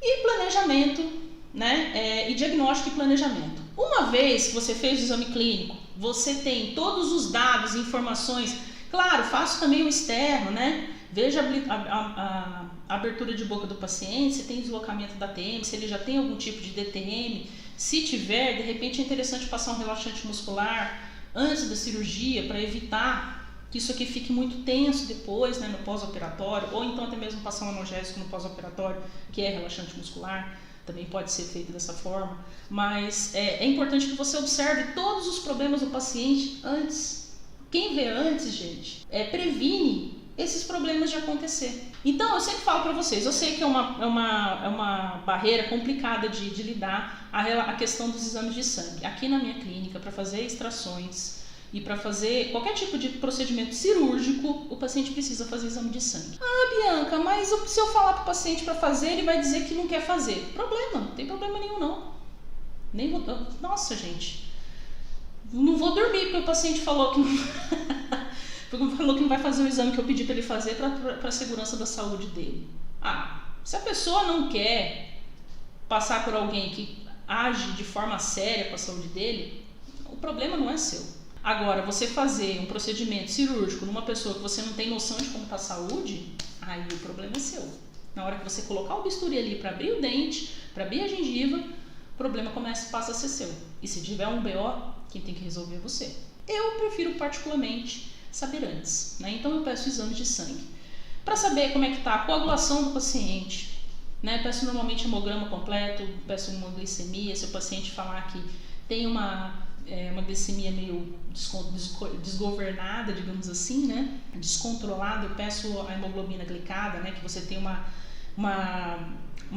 E planejamento, né? E diagnóstico e planejamento. Uma vez que você fez o exame clínico, você tem todos os dados e informações. Claro, faço também o externo, né? Veja a abertura de boca do paciente, se tem deslocamento da TM, se ele já tem algum tipo de DTM. Se tiver, de repente é interessante passar um relaxante muscular antes da cirurgia para evitar que isso aqui fique muito tenso depois, né, no pós-operatório, ou então até mesmo passar um analgésico no pós-operatório, que é relaxante muscular, também pode ser feito dessa forma. Mas é importante que você observe todos os problemas do paciente antes. Quem vê antes, gente, previne esses problemas de acontecer. Então, eu sempre falo para vocês, eu sei que é uma barreira complicada de lidar a questão dos exames de sangue. Aqui na minha clínica, para fazer extrações e para fazer qualquer tipo de procedimento cirúrgico, o paciente precisa fazer exame de sangue. Ah, Bianca, mas se eu falar para o paciente para fazer, ele vai dizer que não quer fazer. Problema, não tem problema nenhum não. Nossa, gente, não vou dormir porque o paciente falou que não vai fazer o exame que eu pedi para ele fazer para a segurança da saúde dele. Se a pessoa não quer passar por alguém que age de forma séria com a saúde dele, o problema não é seu. Agora, você fazer um procedimento cirúrgico numa pessoa que você não tem noção de como está a saúde, aí o problema é seu. Na hora que você colocar o bisturi ali para abrir o dente, para abrir a gengiva, o problema passa a ser seu. E se tiver um BO, quem tem que resolver é você. Eu prefiro particularmente saber antes, né? Então eu peço exames de sangue para saber como é que está a coagulação do paciente, né? Peço normalmente hemograma completo, peço uma glicemia. Se o paciente falar que tem uma glicemia meio desgovernada, digamos assim, né? Descontrolada, eu peço a hemoglobina glicada, né? Que você tem uma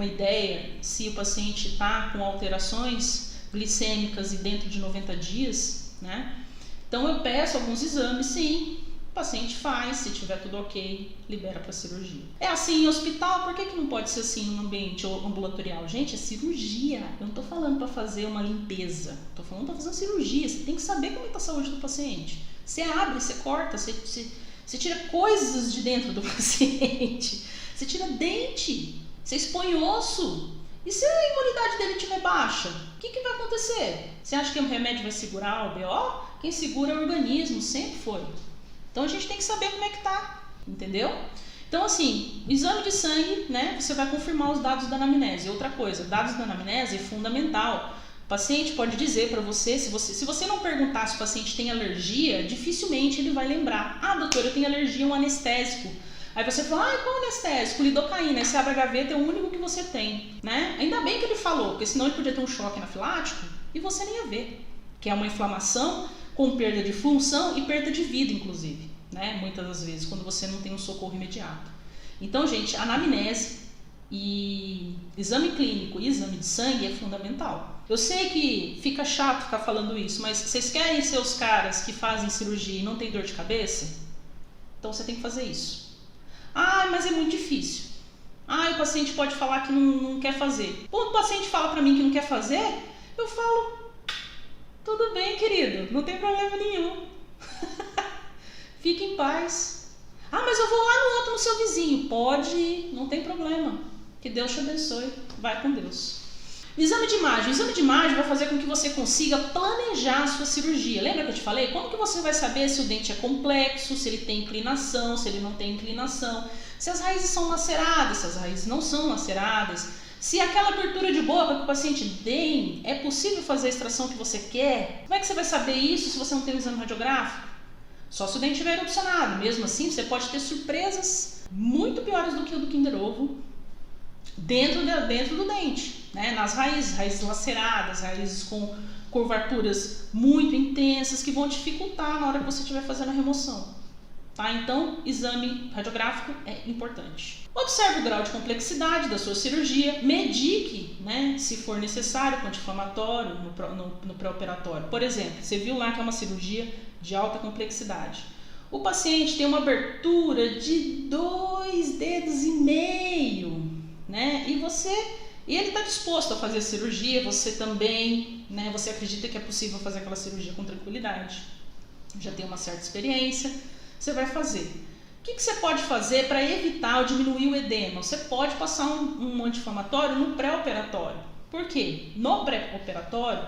ideia se o paciente está com alterações glicêmicas e dentro de 90 dias, né? Então eu peço alguns exames, sim, o paciente faz, se tiver tudo ok, libera para cirurgia. É assim em hospital? Por que não pode ser assim no ambiente ambulatorial? Gente, é cirurgia, eu não estou falando para fazer uma limpeza, estou falando para fazer uma cirurgia, você tem que saber como está a saúde do paciente. Você abre, você corta, você tira coisas de dentro do paciente, você tira dente, você expõe osso. E se a imunidade dele estiver baixa, o que vai acontecer? Você acha que o remédio vai segurar o BO? Quem segura é o organismo, sempre foi. Então a gente tem que saber como é que tá, entendeu? Então assim, o exame de sangue, né, você vai confirmar os dados da anamnese. Outra coisa, dados da anamnese é fundamental. O paciente pode dizer para você, se você não perguntar se o paciente tem alergia, dificilmente ele vai lembrar. Doutor, eu tenho alergia a um anestésico. Aí você fala, qual anestésico? Lidocaína. Aí você abre a gaveta, é o único que você tem, né? Ainda bem que ele falou, porque senão ele podia ter um choque anafilático e você nem ia ver. Que é uma inflamação com perda de função e perda de vida, inclusive, né? Muitas das vezes, quando você não tem um socorro imediato. Então, gente, anamnese e exame clínico e exame de sangue é fundamental. Eu sei que fica chato ficar falando isso, mas vocês querem ser os caras que fazem cirurgia e não tem dor de cabeça? Então você tem que fazer isso. Mas é muito difícil. O paciente pode falar que não quer fazer. Quando o paciente fala pra mim que não quer fazer, eu falo, tudo bem, querido, não tem problema nenhum. Fique em paz. Mas eu vou lá no outro, no seu vizinho. Pode ir, não tem problema. Que Deus te abençoe. Vai com Deus. Exame de imagem. O exame de imagem vai fazer com que você consiga planejar a sua cirurgia. Lembra que eu te falei? Como que você vai saber se o dente é complexo, se ele tem inclinação, se ele não tem inclinação, se as raízes são laceradas, se as raízes não são laceradas, se aquela abertura de boca que o paciente tem, é possível fazer a extração que você quer? Como é que você vai saber isso se você não tem um exame radiográfico? Só se o dente estiver erupcionado. Mesmo assim, você pode ter surpresas muito piores do que o do Kinder Ovo dentro do dente, né? Nas raízes laceradas, raízes com curvaturas muito intensas que vão dificultar na hora que você estiver fazendo a remoção. Tá? Então, exame radiográfico é importante. Observe o grau de complexidade da sua cirurgia, medique, né, se for necessário, com anti-inflamatório no pré-operatório. Por exemplo, você viu lá que é uma cirurgia de alta complexidade. O paciente tem uma abertura de 2,5 dedos, né? E ele está disposto a fazer a cirurgia, você também, né? Você acredita que é possível fazer aquela cirurgia com tranquilidade, já tem uma certa experiência, você vai fazer. que você pode fazer para evitar ou diminuir o edema? Você pode passar um anti-inflamatório no pré-operatório. Por quê? No pré-operatório,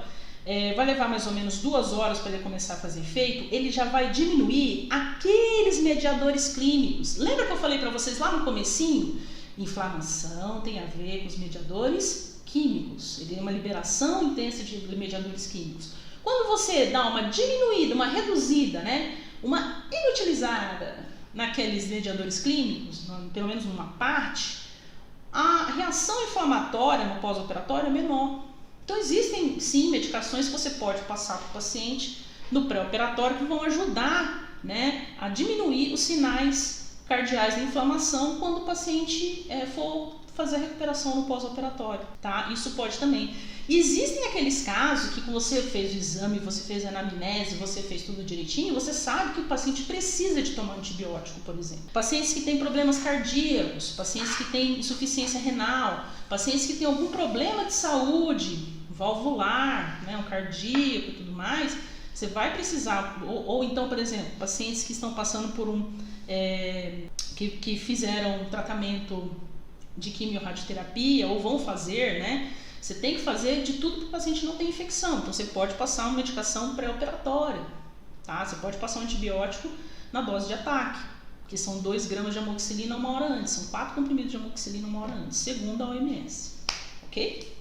vai levar mais ou menos 2 horas para ele começar a fazer efeito, ele já vai diminuir aqueles mediadores clínicos. Lembra que eu falei para vocês lá no comecinho? Inflamação tem a ver com os mediadores químicos. Ele tem uma liberação intensa de mediadores químicos. Quando você dá uma diminuída, uma reduzida, né, uma inutilizada naqueles mediadores clínicos, pelo menos numa parte, a reação inflamatória no pós-operatório é menor. Então existem sim medicações que você pode passar para o paciente no pré-operatório que vão ajudar, né, a diminuir os sinais cardeais da inflamação quando o paciente for fazer a recuperação no pós-operatório, tá? Isso pode também. Existem aqueles casos que você fez o exame, você fez a anamnese, você fez tudo direitinho, você sabe que o paciente precisa de tomar antibiótico, por exemplo. Pacientes que têm problemas cardíacos, pacientes que têm insuficiência renal, pacientes que têm algum problema de saúde, valvular, né, um cardíaco e tudo mais, você vai precisar, ou então, por exemplo, pacientes que estão passando por que fizeram um tratamento de quimio-radioterapia ou vão fazer, né? Você tem que fazer de tudo para o paciente não ter infecção. Então, você pode passar uma medicação pré-operatória, tá? Você pode passar um antibiótico na dose de ataque, que são 2 gramas de amoxicilina 1 hora antes. São 4 comprimidos de amoxicilina 1 hora antes, segundo a OMS, ok?